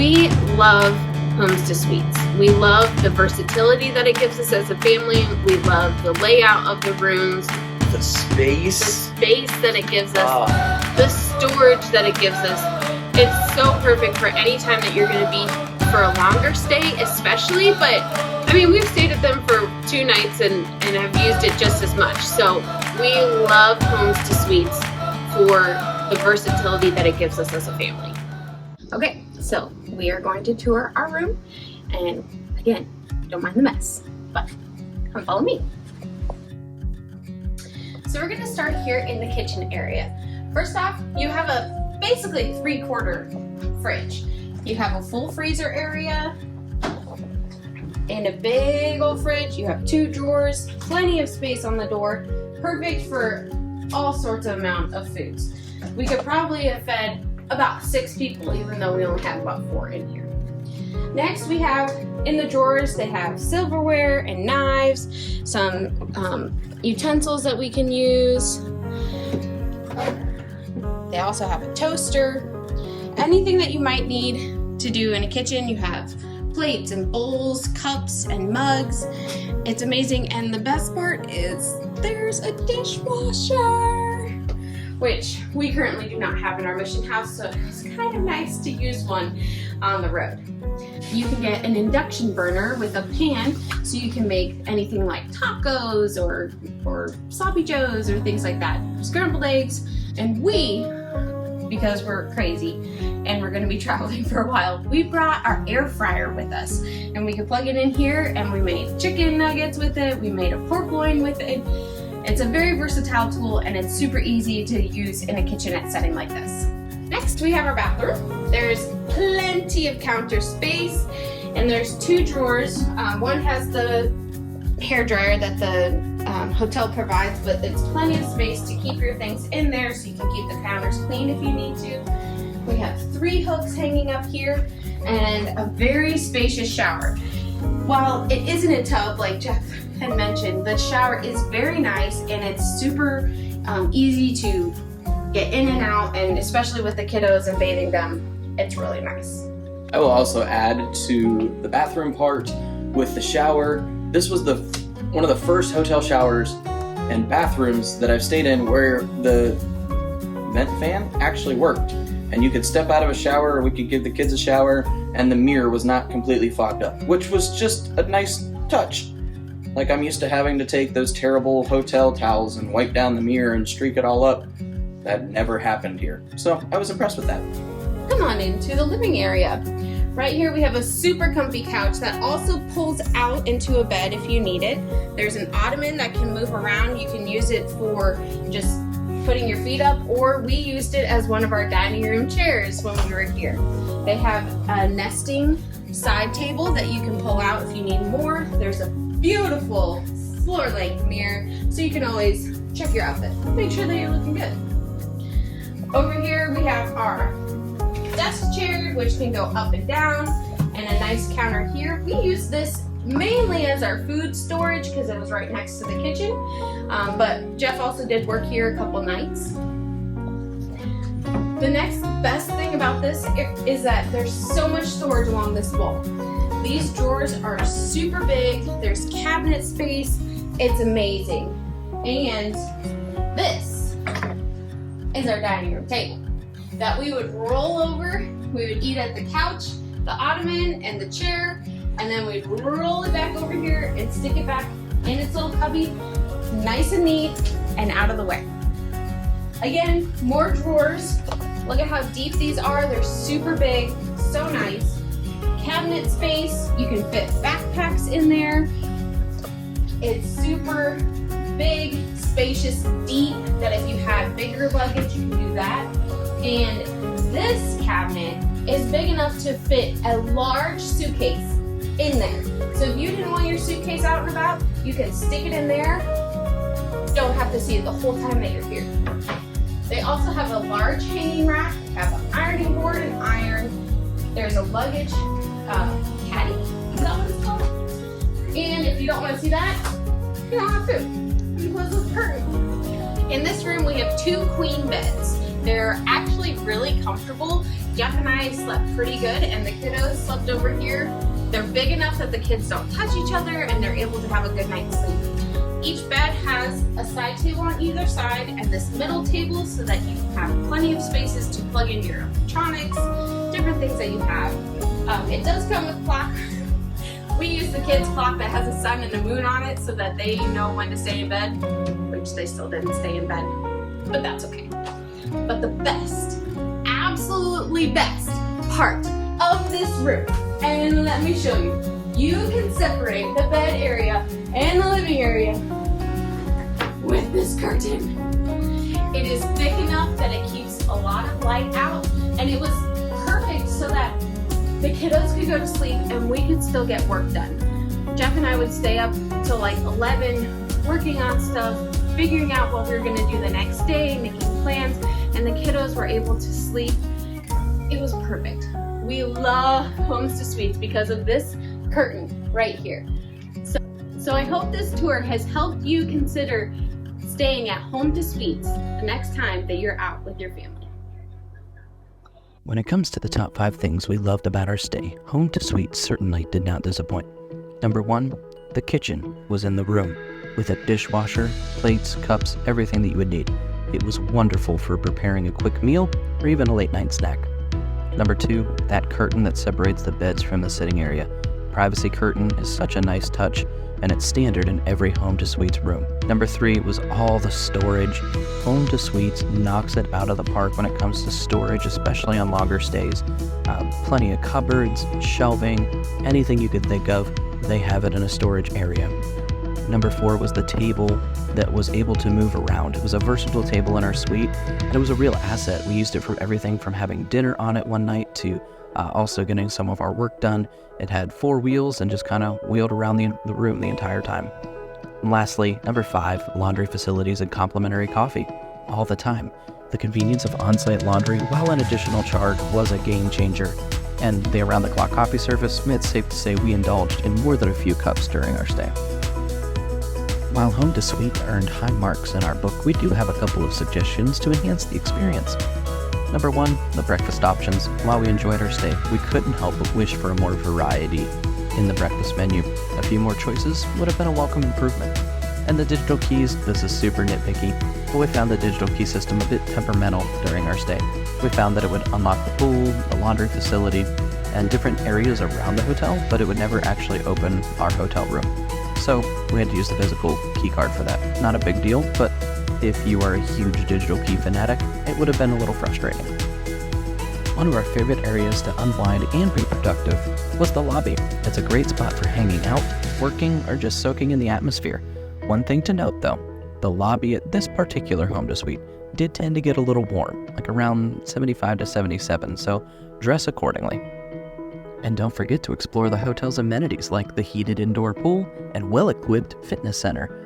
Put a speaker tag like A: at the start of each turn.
A: We love Home2 Suites. We love the versatility that it gives us as a family. We love the layout of the rooms.
B: The space
A: that it gives us. The storage that it gives us. It's so perfect for any time that you're going to be for a longer stay, especially. But I mean, we've stayed at them for 2 nights and have used it just as much. So we love Home2 Suites for the versatility that it gives us as a family. Okay, so we are going to tour our room, and again, don't mind the mess, but come follow me. So we're going to start here in the kitchen area. First off, you have a basically 3/4 fridge. You have a full freezer area and a big old fridge. You have 2 drawers, plenty of space on the door, perfect for all sorts of amount of foods. We could probably have fed about 6 people, even though we only have about 4 in here. Next, we have in the drawers, they have silverware and knives, some utensils that we can use. They also have a toaster. Anything that you might need to do in a kitchen, you have plates and bowls, cups and mugs. It's amazing, and the best part is there's a dishwasher, which we currently do not have in our mission house, so it's kind of nice to use one on the road. You can get an induction burner with a pan, so you can make anything like tacos or sloppy joes or things like that, scrambled eggs. And we, because we're crazy and we're going to be traveling for a while, we brought our air fryer with us, and we could plug it in here, and we made chicken nuggets with it, we made a pork loin with it. It's a very versatile tool, and it's super easy to use in a kitchenette setting like this. Next, we have our bathroom. There's plenty of counter space, and there's 2 drawers. One has the hair dryer that the hotel provides, but there's plenty of space to keep your things in there, so you can keep the counters clean if you need to. We have 3 hooks hanging up here, and a very spacious shower. While it isn't a tub like Jeff had mentioned, the shower is very nice, and it's super easy to get in and out, and especially with the kiddos and bathing them, it's really nice.
B: I will also add to the bathroom part with the shower. This was one of the first hotel showers and bathrooms that I've stayed in where the vent fan actually worked, and you could step out of a shower, or we could give the kids a shower, and the mirror was not completely fogged up, which was just a nice touch. Like, I'm used to having to take those terrible hotel towels and wipe down the mirror and streak it all up. That never happened here, so I was impressed with that.
A: Come on into the living area. Right here we have a super comfy couch that also pulls out into a bed if you need it. There's an ottoman that can move around. You can use it for just putting your feet up, or we used it as one of our dining room chairs when we were here. They have a nesting side table that you can pull out if you need more. There's a beautiful floor-length mirror, so you can always check your outfit. Make sure that you're looking good. Over here we have our desk chair, which can go up and down, and a nice counter here. We use this mainly as our food storage because it was right next to the kitchen, but Jeff also did work here a couple nights. The next best thing about this is that there's so much storage along this wall. These drawers are super big, there's cabinet space, it's amazing. And this is our dining room table that we would roll over. We would eat at the couch, the ottoman, and the chair, and then we'd roll it back over here and stick it back in its little cubby, nice and neat and out of the way. Again, more drawers. Look at how deep these are. They're super big, so nice. Cabinet space, you can fit backpacks in there. It's super big, spacious, deep, that if you have bigger luggage, you can do that. And this cabinet is big enough to fit a large suitcase in there. So if you didn't want your suitcase out and about, you can stick it in there. Don't have to see it the whole time that you're here. They also have a large hanging rack, have an ironing board and iron. There's a luggage caddy, is that what it's called? And if you don't want to see that, you don't have to. You can close the curtain. In this room, we have 2 queen beds. They're actually really comfortable, Jeff and I slept pretty good, and the kiddos slept over here. They're big enough that the kids don't touch each other, and they're able to have a good night's sleep. Each bed has a side table on either side and this middle table so that you have plenty of spaces to plug in your electronics, different things that you have. It does come with clock. We use the kids' clock that has a sun and a moon on it so that they know when to stay in bed, which they still didn't stay in bed, but that's okay. But the best, absolutely best part of this room, and let me show you. You can separate the bed area and the living area with this curtain. It is thick enough that it keeps a lot of light out, and it was perfect so that the kiddos could go to sleep and we could still get work done. Jeff and I would stay up till like 11 working on stuff, figuring out what we were gonna do the next day, making plans, and the kiddos were able to sleep. It was perfect. We love Home2 Suites because of this curtain right here. So I hope this tour has helped you consider staying at Home2 Suites the next time that you're out with your family.
C: When it comes to the top 5 things we loved about our stay, Home2 Suites certainly did not disappoint. Number 1, the kitchen was in the room, with a dishwasher, plates, cups, everything that you would need. It was wonderful for preparing a quick meal or even a late night snack. Number 2, that curtain that separates the beds from the sitting area. Privacy curtain is such a nice touch, and it's standard in every Home2 Suites room. Number 3 was all the storage. Home2 Suites knocks it out of the park when it comes to storage, especially on longer stays. Plenty of cupboards, shelving, anything you could think of, they have it in a storage area. Number 4 was the table that was able to move around. It was a versatile table in our suite, and it was a real asset. We used it for everything from having dinner on it one night to also getting some of our work done. It had 4 wheels and just kind of wheeled around the room the entire time. And lastly, number 5, laundry facilities and complimentary coffee all the time. The convenience of on-site laundry, while an additional charge, was a game changer. And the around-the-clock coffee service, it's safe to say we indulged in more than a few cups during our stay. While Home2 Suites earned high marks in our book, we do have a couple of suggestions to enhance the experience. Number 1, the breakfast options. While we enjoyed our stay, we couldn't help but wish for more variety in the breakfast menu. A few more choices would have been a welcome improvement. And the digital keys, this is super nitpicky, but we found the digital key system a bit temperamental during our stay. We found that it would unlock the pool, the laundry facility, and different areas around the hotel, but it would never actually open our hotel room. So we had to use the physical key card for that. Not a big deal, but if you are a huge digital key fanatic, it would have been a little frustrating. One of our favorite areas to unwind and be productive was the lobby. It's a great spot for hanging out, working, or just soaking in the atmosphere. One thing to note though, the lobby at this particular Home2 Suite did tend to get a little warm, like around 75 to 77, so dress accordingly. And don't forget to explore the hotel's amenities like the heated indoor pool and well-equipped fitness center.